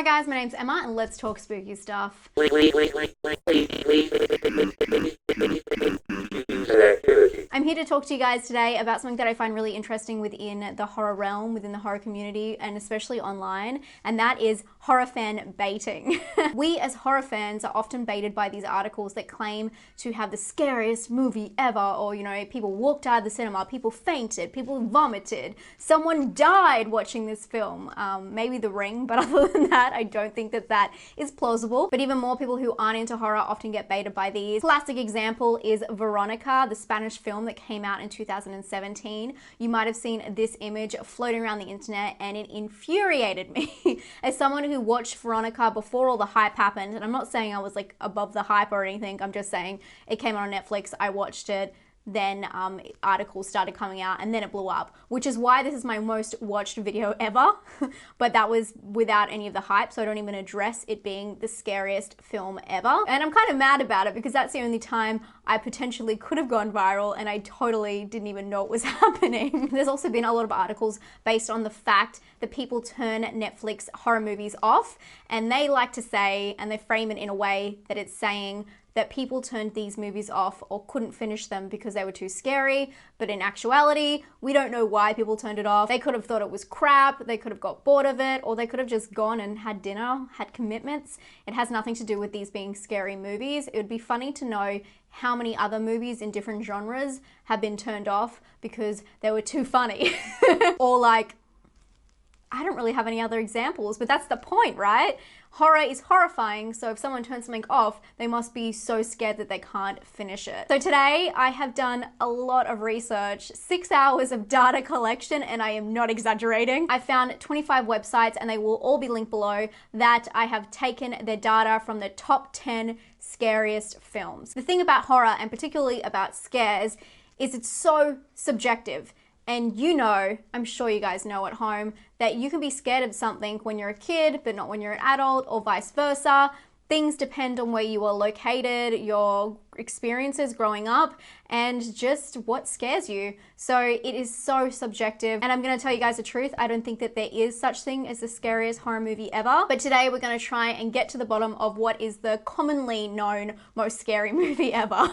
Hi guys, my name's Emma and let's talk spooky stuff. I'm here to talk to you guys today about something that I find really interesting within the horror realm, within the horror community, and especially online, and that is horror fan baiting. We as horror fans are often baited by these articles that claim to have the scariest movie ever, or people walked out of the cinema, people fainted, people vomited, someone died watching this film. Maybe The Ring, but other than that, I don't think that that is plausible. But even more people who aren't into horror often get baited by these. Classic example is Veronica, the Spanish film that came out in 2017. You might have seen this image floating around the internet and it infuriated me. As someone who watched Veronica before all the hype happened, and I'm not saying I was like above the hype or anything, I'm just saying it came out on Netflix, I watched it, then articles started coming out and then it blew up, which is why this is my most watched video ever. But that was without any of the hype, so I don't even address it being the scariest film ever. And I'm kind of mad about it because that's the only time I potentially could have gone viral and I totally didn't even know it was happening. There's also been a lot of articles based on the fact that people turn Netflix horror movies off, and they like to say, and they frame it in a way that it's saying that people turned these movies off or couldn't finish them because they were too scary. But in actuality, we don't know why people turned it off. They could have thought it was crap, they could have got bored of it, or they could have just gone and had dinner, had commitments. It has nothing to do with these being scary movies. It would be funny to know how many other movies in different genres have been turned off because they were too funny. Or like, I don't really have any other examples, but that's the point, right? Horror is horrifying, so if someone turns something off, they must be so scared that they can't finish it. So today, I have done a lot of research, 6 hours of data collection, and I am not exaggerating. I found 25 websites, and they will all be linked below, that I have taken their data from the top 10 scariest films. The thing about horror, and particularly about scares, is it's so subjective. And I'm sure you guys know at home, that you can be scared of something when you're a kid, but not when you're an adult, or vice versa. Things depend on where you are located, your experiences growing up, and just what scares you. So it is so subjective. And I'm gonna tell you guys the truth, I don't think that there is such thing as the scariest horror movie ever. But today we're gonna try and get to the bottom of what is the commonly known most scary movie ever.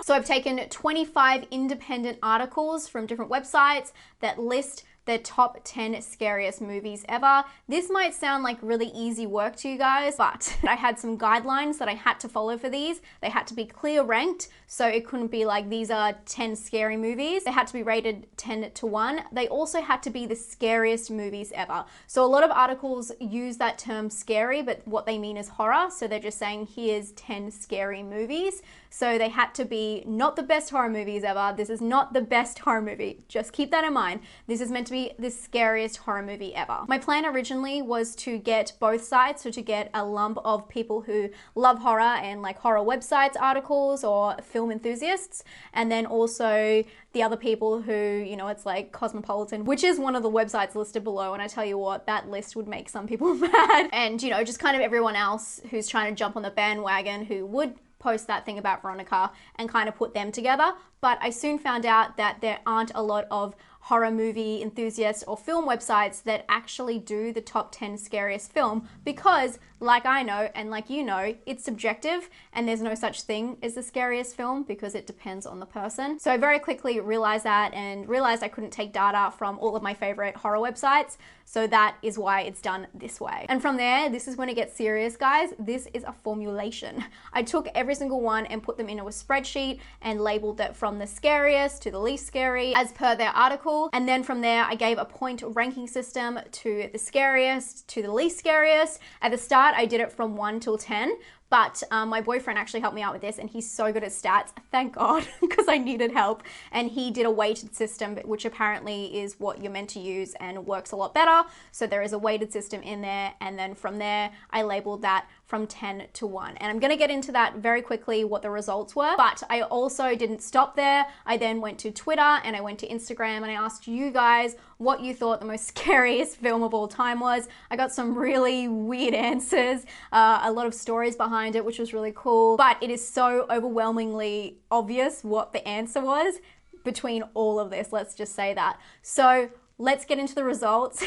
So I've taken 25 independent articles from different websites that list the top 10 scariest movies ever. This might sound like really easy work to you guys, but I had some guidelines that I had to follow for these. They had to be clear ranked, so it couldn't be like these are 10 scary movies. They had to be rated 10 to 1. They also had to be the scariest movies ever. So a lot of articles use that term scary, but what they mean is horror. So they're just saying here's 10 scary movies. So they had to be not the best horror movies ever. This is not the best horror movie. Just keep that in mind. This is meant to be the scariest horror movie ever. My plan originally was to get both sides, so to get a lump of people who love horror and like horror websites articles or film enthusiasts, and then also the other people who, it's like Cosmopolitan, which is one of the websites listed below, and I tell you what, that list would make some people mad. And just kind of everyone else who's trying to jump on the bandwagon who would post that thing about Veronica and kind of put them together. But I soon found out that there aren't a lot of horror movie enthusiasts or film websites that actually do the top 10 scariest film, because like I know and like it's subjective and there's no such thing as the scariest film because it depends on the person. So I very quickly realized that and realized I couldn't take data from all of my favorite horror websites. So that is why it's done this way. And from there, this is when it gets serious, guys. This is a formulation. I took every single one and put them into a spreadsheet and labeled it from the scariest to the least scary as per their article. And then from there, I gave a point ranking system to the scariest to the least scariest. At the start, I did it from 1 till 10. But my boyfriend actually helped me out with this, and he's so good at stats, thank God, because I needed help. And he did a weighted system, which apparently is what you're meant to use and works a lot better. So there is a weighted system in there, and then from there, I labeled that from 10 to 1. And I'm gonna get into that very quickly, what the results were. But I also didn't stop there. I then went to Twitter and I went to Instagram and I asked you guys what you thought the most scariest film of all time was. I got some really weird answers, a lot of stories behind it, which was really cool. But it is so overwhelmingly obvious what the answer was between all of this, let's just say that. So let's get into the results.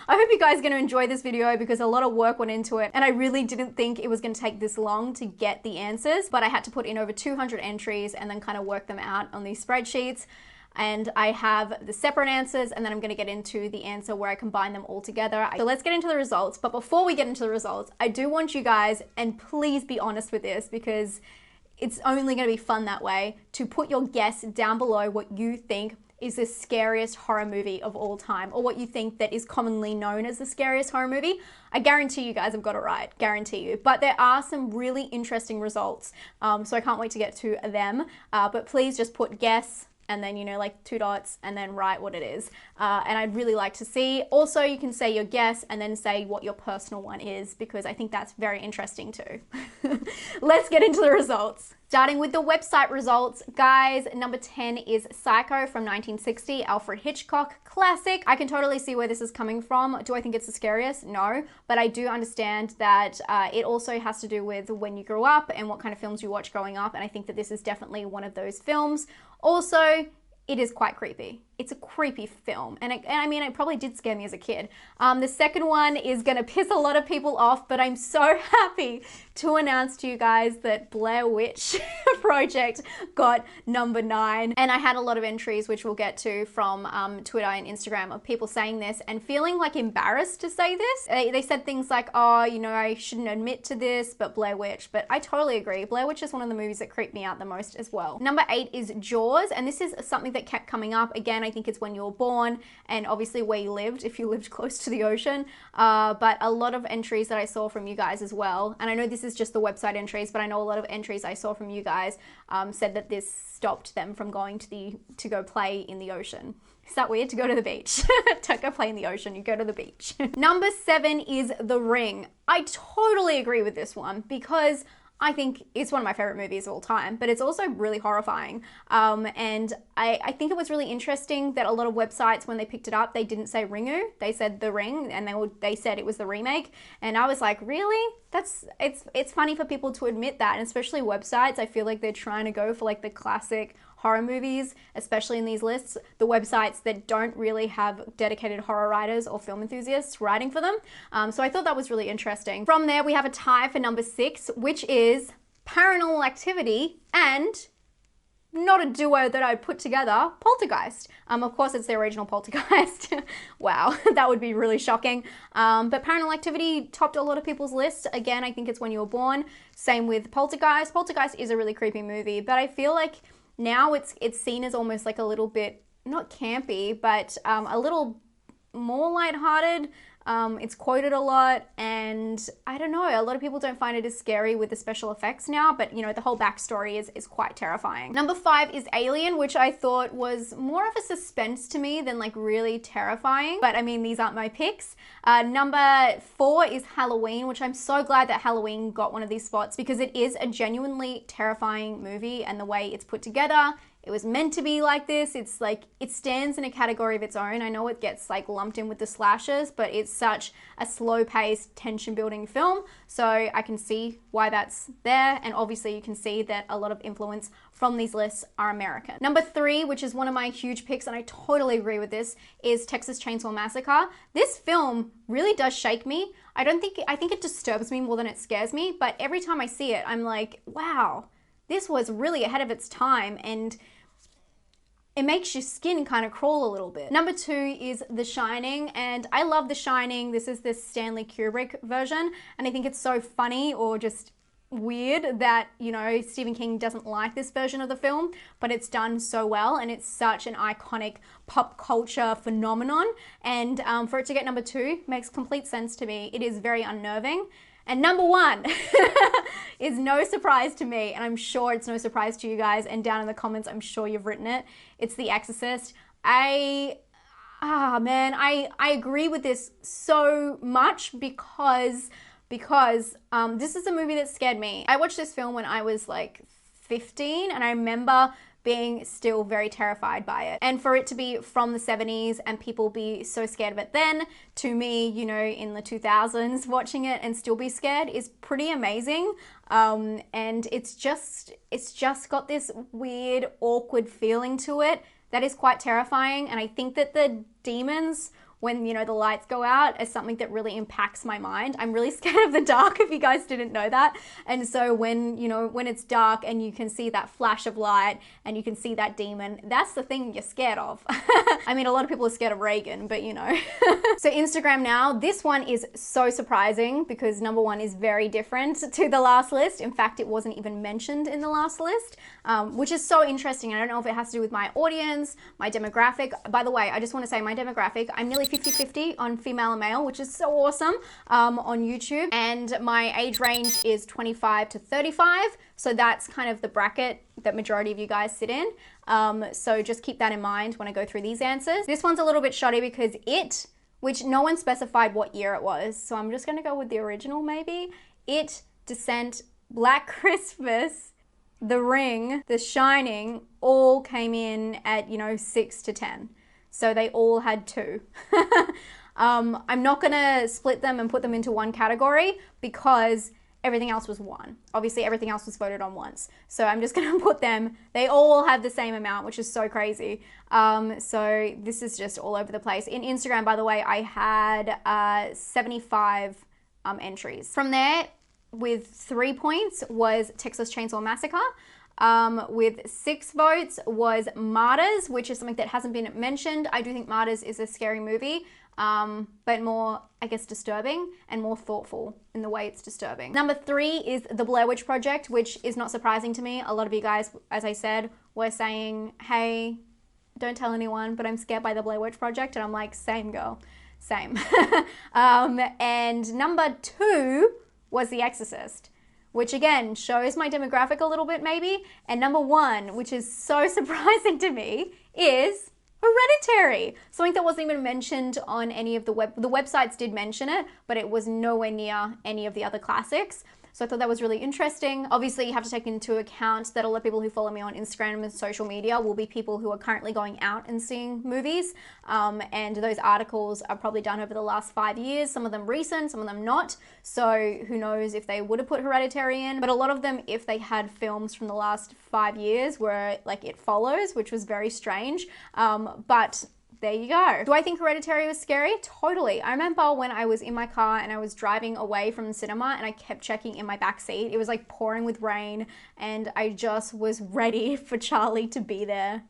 I hope you guys are going to enjoy this video because a lot of work went into it and I really didn't think it was going to take this long to get the answers, but I had to put in over 200 entries and then kind of work them out on these spreadsheets. And I have the separate answers, and then I'm going to get into the answer where I combine them all together. So let's get into the results. But before we get into the results, I do want you guys, and please be honest with this because it's only going to be fun that way, to put your guess down below what you think is the scariest horror movie of all time, or what you think that is commonly known as the scariest horror movie. I guarantee you guys have got it right, guarantee you. But there are some really interesting results, so I can't wait to get to them. But please just put guess, and then, you know, like 2 dots, and then write what it is. And I'd really like to see. Also, you can say your guess and then say what your personal one is, because I think that's very interesting too. Let's get into the results. Starting with the website results, guys, number 10 is Psycho from 1960, Alfred Hitchcock classic. I can totally see where this is coming from. Do I think it's the scariest? No, but I do understand that it also has to do with when you grew up and what kind of films you watch growing up, and I think that this is definitely one of those films. Also, it is quite creepy. It's a creepy film, and I mean, it probably did scare me as a kid. The second one is gonna piss a lot of people off, but I'm so happy to announce to you guys that Blair Witch Project got number 9. And I had a lot of entries, which we'll get to, from Twitter and Instagram, of people saying this and feeling like embarrassed to say this. They said things like, oh, you know, I shouldn't admit to this, but Blair Witch. But I totally agree. Blair Witch is one of the movies that creeped me out the most as well. Number 8 is Jaws, and this is something that kept coming up. Again, I think it's when you were born and obviously where you lived, if you lived close to the ocean. But a lot of entries that I saw from you guys as well, and I know this is just the website entries, but I know a lot of entries I saw from you guys said that this stopped them from going to go play in the ocean. Is that weird? To go to the beach. Don't go play in the ocean, you go to the beach. Number 7 is The Ring. I totally agree with this one because I think it's one of my favorite movies of all time, but it's also really horrifying. And I think it was really interesting that a lot of websites, when they picked it up, they didn't say Ringu, they said The Ring, and they said it was the remake. And I was like, really? It's funny for people to admit that, and especially websites. I feel like they're trying to go for like the classic horror movies, especially in these lists, the websites that don't really have dedicated horror writers or film enthusiasts writing for them. So I thought that was really interesting. From there, we have a tie for number 6, which is Paranormal Activity and, not a duo that I'd put together, Poltergeist. Of course, it's the original Poltergeist. Wow, that would be really shocking. But Paranormal Activity topped a lot of people's lists. Again, I think it's when you were born. Same with Poltergeist. Poltergeist is a really creepy movie, but I feel like now it's seen as almost like a little bit, not campy, but a little more lighthearted. It's quoted a lot, and I don't know, a lot of people don't find it as scary with the special effects now, but you know, the whole backstory is quite terrifying. Number 5 is Alien, which I thought was more of a suspense to me than like really terrifying, but I mean, these aren't my picks. Number 4 is Halloween, which I'm so glad that Halloween got one of these spots because it is a genuinely terrifying movie, and the way it's put together, it was meant to be like this. It's like, it stands in a category of its own. I know it gets like lumped in with the slashers, but it's such a slow-paced, tension-building film. So I can see why that's there. And obviously you can see that a lot of influence from these lists are American. Number 3, which is one of my huge picks, and I totally agree with this, is Texas Chainsaw Massacre. This film really does shake me. I think it disturbs me more than it scares me, but every time I see it, I'm like, wow, this was really ahead of its time, and it makes your skin kind of crawl a little bit. Number 2 is The Shining, and I love The Shining. This is the Stanley Kubrick version, and I think it's so funny or just weird that, you know, Stephen King doesn't like this version of the film, but it's done so well, and it's such an iconic pop culture phenomenon, and for it to get number 2 makes complete sense to me. It is very unnerving. And number 1 is no surprise to me, and I'm sure it's no surprise to you guys, and down in the comments, I'm sure you've written it. It's The Exorcist. I agree with this so much because this is a movie that scared me. I watched this film when I was like 15, and I remember being still very terrified by it. And for it to be from the 70s and people be so scared of it then, to me, you know, in the 2000s, watching it and still be scared is pretty amazing. And it's just got this weird, awkward feeling to it That is quite terrifying. And I think that the demons, when, you know, the lights go out, is something that really impacts my mind. I'm really scared of the dark, if you guys didn't know that. And so when, you know, when it's dark and you can see that flash of light and you can see that demon, that's the thing you're scared of. I mean, a lot of people are scared of Reagan, but you know. So Instagram now, this one is so surprising because number one is very different to the last list. In fact, it wasn't even mentioned in the last list, which is so interesting. I don't know if it has to do with my audience, my demographic. By the way, I just want to say my demographic, I'm nearly 50-50 on female and male, which is so awesome, on YouTube. And my age range is 25 to 35. So that's kind of the bracket that majority of you guys sit in. So just keep that in mind when I go through these answers. This one's a little bit shoddy because it, which no one specified what year it was. So I'm just gonna go with the original maybe. It, Descent, Black Christmas, The Ring, The Shining, all came in at, you know, 6 to 10. So they all had 2. I'm not gonna split them and put them into one category because everything else was 1. Obviously everything else was voted on once. So I'm just gonna put them, they all have the same amount, which is so crazy. So this is just all over the place. In Instagram, by the way, I had 75 entries. From there, with 3 points was Texas Chainsaw Massacre. With 6 votes was Martyrs, which is something that hasn't been mentioned. I do think Martyrs is a scary movie, but more, I guess, disturbing and more thoughtful in the way it's disturbing. Number 3 is The Blair Witch Project, which is not surprising to me. A lot of you guys, as I said, were saying, hey, don't tell anyone, but I'm scared by The Blair Witch Project. And I'm like, same girl, same. And number 2 was The Exorcist, which again shows my demographic a little bit maybe. And number 1, which is so surprising to me, is Hereditary. Something that wasn't even mentioned on any of the websites did mention it, but it was nowhere near any of the other classics. So I thought that was really interesting. Obviously, you have to take into account that a lot of people who follow me on Instagram and social media will be people who are currently going out and seeing movies. And those articles are probably done over the last 5 years, some of them recent, some of them not. So who knows if they would have put Hereditary in, but a lot of them, if they had films from the last 5 years, were like It Follows, which was very strange. But there you go. Do I think Hereditary was scary? Totally. I remember when I was in my car and I was driving away from the cinema and I kept checking in my back seat. It was like pouring with rain and I just was ready for Charlie to be there.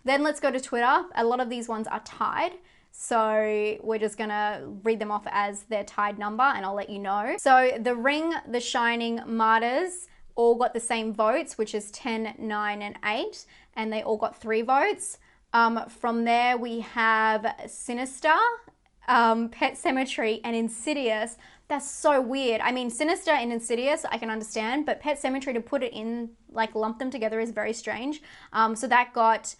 Then let's go to Twitter. A lot of these ones are tied. So we're just gonna read them off as their tied number and I'll let you know. So The Ring, The Shining, Martyrs all got the same votes, which is 10, 9, and 8. And they all got 3 votes. From there we have Sinister, Pet Sematary, and Insidious. That's so weird. I mean, Sinister and Insidious I can understand, but Pet Sematary, to put it in, like lump them together, is very strange. So that got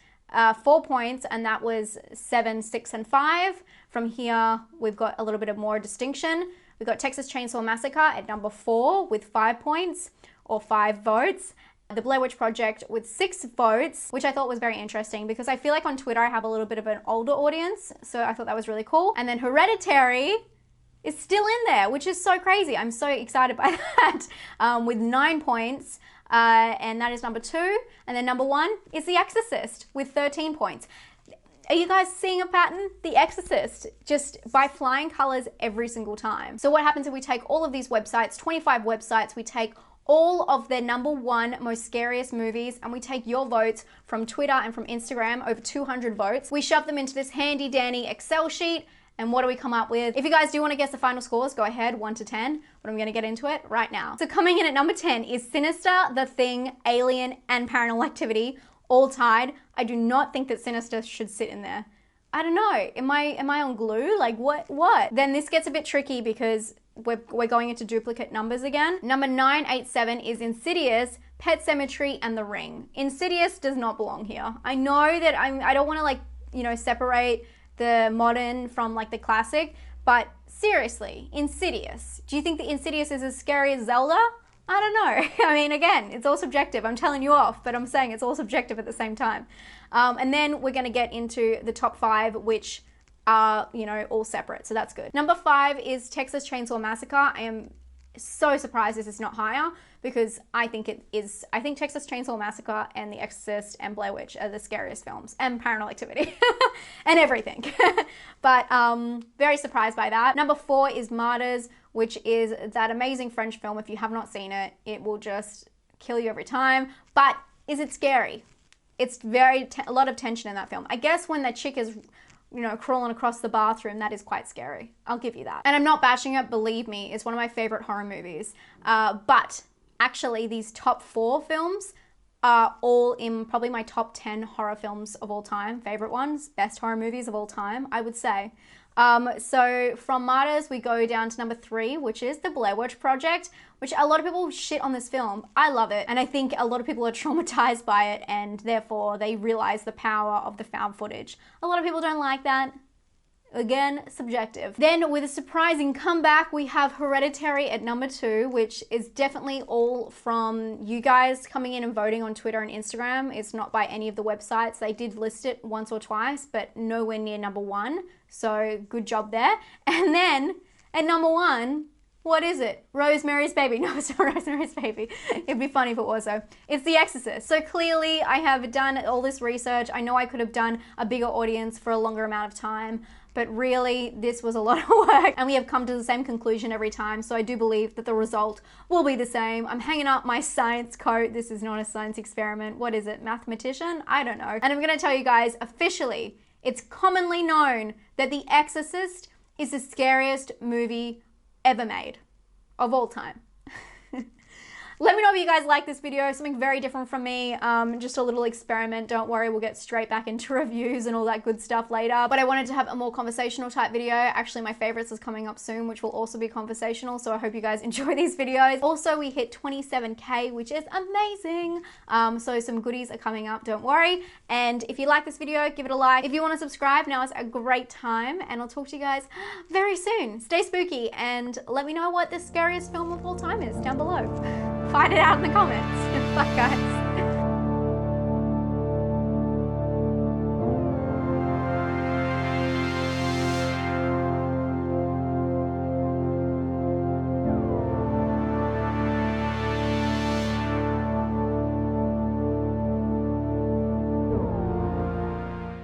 4 points, and that was 7, 6, and 5. From here we've got a little bit of more distinction. We've got Texas Chainsaw Massacre at number 4 with 5 points, or 5 votes. The Blair Witch Project with 6 votes, which I thought was very interesting because I feel like on Twitter I have a little bit of an older audience, so I thought that was really cool. And then Hereditary is still in there, which is so crazy. I'm so excited by that, with 9 points, and that is number 2. And then number 1 is The Exorcist with 13 points. Are you guys seeing a pattern? The Exorcist, just by flying colors every single time. So what happens if we take all of these websites, 25 websites, we take all of their number 1 most scariest movies, and we take your votes from Twitter and from Instagram, over 200 votes. We shove them into this handy dandy Excel sheet, and what do we come up with? If you guys do want to guess the final scores, go ahead, 1 to 10, but I'm gonna get into it right now. So coming in at number 10 is Sinister, The Thing, Alien, and Paranormal Activity, all tied. I do not think that Sinister should sit in there. I don't know, am I on glue? Like what? Then this gets a bit tricky because we're going into duplicate numbers again. Number 9, 8, 7 is Insidious, Pet Sematary, and The Ring. Insidious does not belong here. I know that I don't want to, like, you know, separate the modern from like the classic, but seriously, Insidious. Do you think that Insidious is as scary as Zelda? I don't know. I mean, again, it's all subjective. I'm telling you off, but I'm saying it's all subjective at the same time. And then we're going to get into the top 5, which are, you know, all separate. So that's good. Number 5 is Texas Chainsaw Massacre. I am so surprised this is not higher, because I think it is. I think Texas Chainsaw Massacre and The Exorcist and Blair Witch are the scariest films, and Paranormal Activity and everything. But very surprised by that. Number 4 is Martyrs, which is that amazing French film. If you have not seen it, it will just kill you every time. But is it scary? It's a lot of tension in that film. I guess when that chick is, you know, crawling across the bathroom, that is quite scary. I'll give you that. And I'm not bashing it, believe me, it's one of my favorite horror movies. But actually, these top 4 films are all in probably my top 10 horror films of all time, favorite ones, best horror movies of all time, I would say. So from Martyrs, we go down to number 3, which is The Blair Witch Project, which a lot of people shit on this film. I love it. And I think a lot of people are traumatized by it, and therefore they realize the power of the found footage. A lot of people don't like that. Again, subjective. Then with a surprising comeback, we have Hereditary at number 2, which is definitely all from you guys coming in and voting on Twitter and Instagram. It's not by any of the websites. They did list it once or twice, but nowhere near number 1. So good job there. And then at number 1, what is it? Rosemary's Baby. No, it's not Rosemary's Baby. It'd be funny if it was though. It's The Exorcist. So clearly I have done all this research. I know I could have done a bigger audience for a longer amount of time, but really this was a lot of work, and we have come to the same conclusion every time. So I do believe that the result will be the same. I'm hanging up my science coat. This is not a science experiment. What is it? Mathematician? I don't know. And I'm gonna tell you guys officially, it's commonly known that The Exorcist is the scariest movie ever made, of all time. Let me know if you guys like this video, something very different from me, just a little experiment. Don't worry, we'll get straight back into reviews and all that good stuff later. But I wanted to have a more conversational type video. Actually, my favorites is coming up soon, which will also be conversational, so I hope you guys enjoy these videos. Also, we hit 27K, which is amazing. So some goodies are coming up, don't worry. And if you like this video, give it a like. If you want to subscribe, now is a great time, and I'll talk to you guys very soon. Stay spooky, and let me know what the scariest film of all time is down below. Find it out in the comments. Bye, guys.